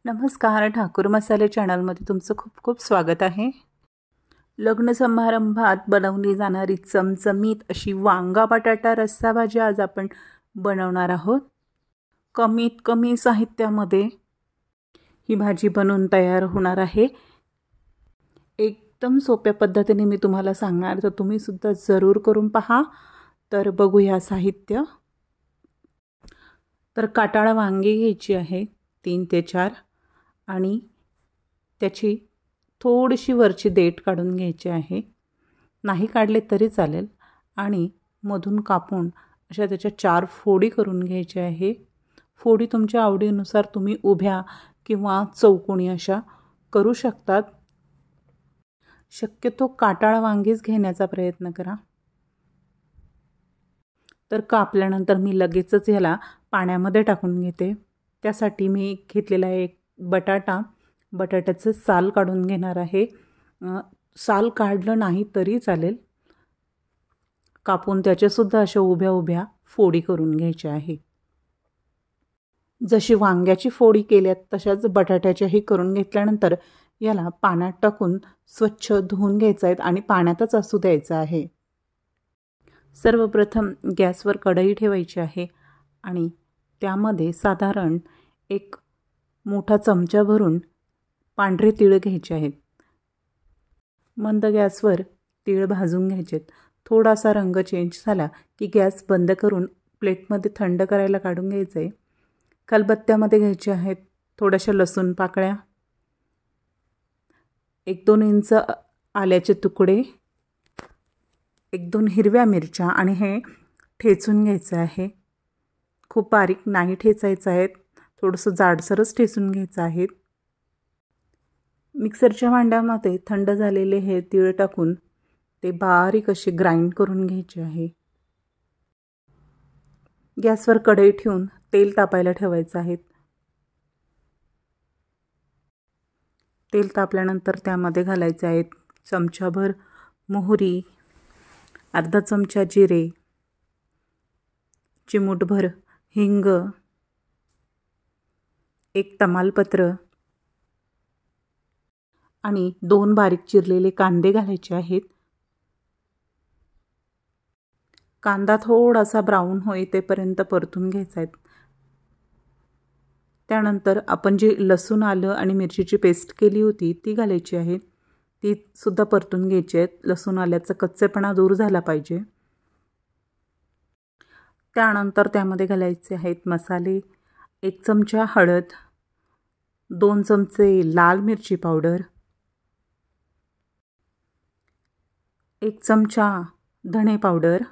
नमस्कार, ठाकूर मसाले चॅनलमध्ये तुमचं खूप खूप स्वागत आहे. लग्न समारंभात बनवली जाणारी चमचमीत अशी वांगा बटाटा रस्सा भाजी आज आपण बनवणार आहोत. कमीत कमी साहित्यामध्ये ही भाजी बनवून तयार होणार आहे. एकदम सोप्या पद्धतीने मी तुम्हाला सांगणार, तर तुम्ही सुद्धा जरूर करून पहा. तर बघूया साहित्य. तर काटाळा वांगी घ्यायची आहे 3 ते 4 आणि त्याची थोडीशी वरची देठ काढून घ्यायची आहे. नाही काढले तरी चालेल. आणि मधून कापून अशा त्याच्या 4 फोडी करून घ्यायच्या आहे. फोडी तुमच्या आवडीनुसार तुम्ही उभ्या किंवा चौकोनी अशा करू शकतात. शक्यतो काटाळा वांगीच घेण्याचा प्रयत्न करा. तर कापल्यानंतर मी लगेचच ह्याला पाण्यामध्ये टाकून घेते. त्यासाठी मी घेतलेला एक बटाट्याचं साल काढून घेणार आहे. साल काढलं नाही तरी चालेल. कापून त्याच्यासुद्धा अशा उभ्या उभ्या फोडी करून घ्यायच्या आहे. जशी वांग्याची फोडी केल्यात तशाच बटाट्याच्याही करून घेतल्यानंतर याला पाण्यात टाकून स्वच्छ धुवून घ्यायचं आहे आणि पाण्यातच असू द्यायचं आहे. सर्वप्रथम गॅसवर कढई ठेवायची आहे आणि त्यामध्ये साधारण एक मोठा चमचा भरून पांढरे तीळ घ्यायचे आहेत. मंद गॅसवर तीळ भाजून घ्यायचेत. थोडासा रंग चेंज झाला की गॅस बंद करून प्लेटमध्ये थंड करायला काढून घ्यायचं आहे. खलबत्त्यामध्ये घ्यायचे आहेत थोड्याशा लसूण पाकळ्या, 1-2 इंच आल्याचे तुकडे, 1-2 हिरव्या मिरच्या आणि हे ठेचून घ्यायचं आहे. खूप बारीक नाही ठेचायचं आहे, थोडंसं जाडसरच ठेचून घ्यायचं आहे. मिक्सरच्या भांड्यामध्ये थंड झालेले हे तीळ टाकून ते बारीक असे ग्राइंड करून घ्यायचे आहे. गॅसवर कढई ठेवून तेल तापायला ठेवायचं आहे. तेल तापल्यानंतर त्यामध्ये घालायचे आहेत चमचाभर मोहरी, अर्धा चमचा जिरे, चिमूटभर हिंग, 1 तमालपत्र आणि 2 बारीक चिरलेले कांदे घालायचे आहेत. कांदा थोडासा ब्राऊन होईपर्यंत परतून घ्यायचा आहे. त्यानंतर आपण जी लसूण, आलं आणि मिरचीची पेस्ट केली होती ती घालायची आहे. ती सुद्धा परतून घ्यायची आहे. लसूण आल्याचा कच्चेपणा दूर झाला पाहिजे. त्यानंतर त्यामध्ये घालायचे आहेत मसाले. 1 चमचा हळद, 2 चमचे लाल मिरची पावडर, 1 चमचा धणे पावडर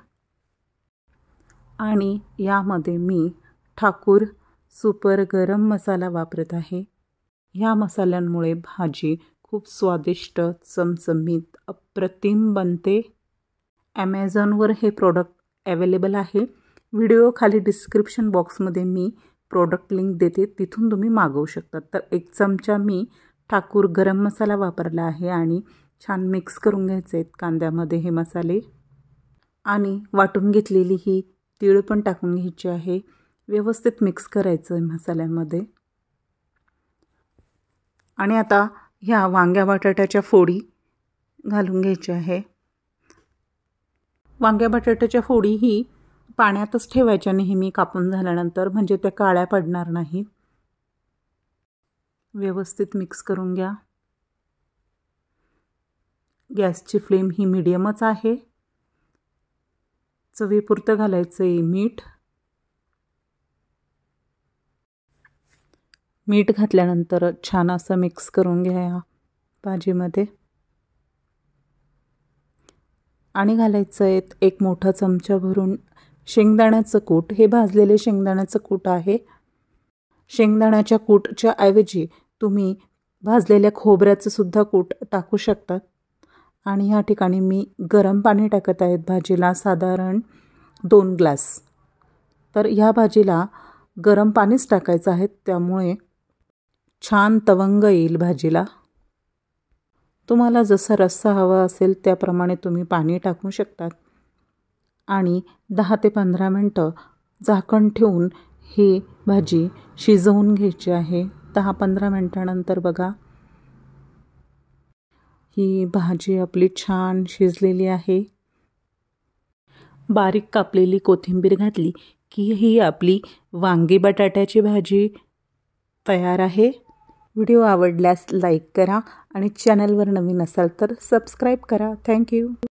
आणि यामध्ये मी ठाकूर सुपर गरम मसाला वापरत आहे. ह्या मसाल्यांमुळे भाजी खूप स्वादिष्ट, चमचमीत, अप्रतिम बनते. ॲमेझॉनवर हे प्रोडक्ट अवेलेबल आहे. व्हिडिओ खाली डिस्क्रिप्शन बॉक्समध्ये मी प्रोडक्ट लिंक देते, तिथून तुम्ही मागवू शकता. तर 1 चमचा मी ठाकूर गरम मसाला वापरला आहे आणि छान मिक्स करून घ्यायचे आहेत कांद्यामध्ये हे मसाले. आणि वाटून घेतलेली ही तीळ पण टाकून घ्यायची आहे. व्यवस्थित मिक्स करायचं आहे मसाल्यामध्ये. आणि आता ह्या वांग्या बटाट्याच्या फोडी घालून घ्यायच्या आहे. वांग्या बटाट्याच्या फोडी ही पाण्यातच ठेवायच्या नेहमी कापून झाल्यानंतर, म्हणजे त्या काळ्या पडणार नाहीत. व्यवस्थित मिक्स करून घ्या. गॅसची फ्लेम ही मीडियमच आहे. चवीपुरतं घालायचं आहे मीठ. मीठ घातल्यानंतर छान असं मिक्स करून घ्या या भाजीमध्ये. आणि घालायचं आहे 1 मोठा चमचा भरून शेंगदाण्याचं कूट. हे भाजलेले शेंगदाण्याचं कूट आहे. शेंगदाण्याच्या कूटच्या ऐवजी तुम्ही भाजलेल्या खोबऱ्याचं सुद्धा कूट टाकू शकतात. आणि ह्या ठिकाणी मी गरम पाणी टाकत आहेत भाजीला, साधारण 2 ग्लास. तर ह्या भाजीला गरम पाणीच टाकायचं आहे, त्यामुळे छान तवंग येईल भाजीला. तुम्हाला जसा रस्सा हवा असेल त्याप्रमाणे तुम्ही पाणी टाकू शकतात. आणि 10 ते 15 मिनटं झाकण ठेवून ही भाजी शिजवून घ्यायची आहे. 10-15 मिनटानंतर बघा ही भाजी आपली छान शिजलेली आहे. बारीक कापलेली कोथिंबीर घातली की ही आपली वांगी बटाट्याची भाजी तयार आहे. व्हिडिओ आवडल्यास लाईक करा आणि चॅनलवर नवीन असाल तर सबस्क्राईब करा. थँक्यू.